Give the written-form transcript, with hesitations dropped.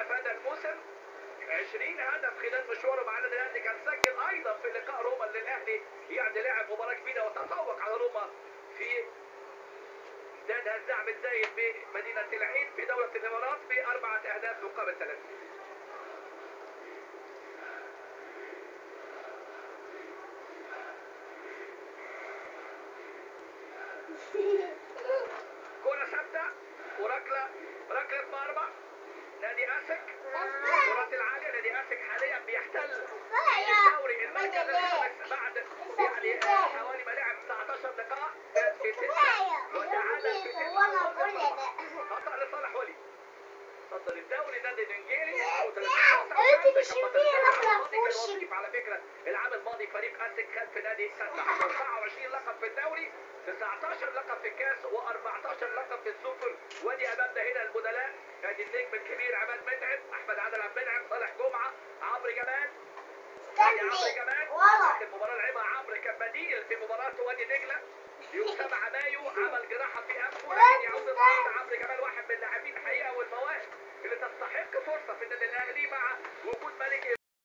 في هذا الموسم، 20 هدف خلال مشواره مع النادي الاهلي. كان سجل ايضا في لقاء روما اللي الاهلي يعني لعب مباراه كبيره وتفوق على روما في استاد هزاع بن زايد بمدينه العين في دوله الامارات ب4 اهداف مقابل 3. كرة ثابتة وركلة مرمى نادي اسك. الكرات العالية، نادي اسك حاليا بيحتل الدوري المركز الخامس بعد يعني حوالي ما لعب 19 لقاء، فاز في 6 وتعادل في 9. خطأ لصالح ولي. صدر الدوري نادي الانجيلي على فكرة العام الماضي فريق اسك خد في نادي سان 24 لقب في الدوري، 19 لقب في الكاس و14 لقب في السوبر. ودي امامنا هنا البدلاء، نادي النجم الكبير عماد متعب، احمد عادل عبد المنعم، صالح جمعه، عمرو جمال. اخر مباراه لعبها عمرو كان بديل في مباراه وادي دجله يوم 7 مايو، عمل جراحه في انفه لكن يعود النهارده. عمرو جمال واحد من اللاعبين الحقيقه والمواهب اللي تستحق فرصه في النادي الاهلي مع وجود ملك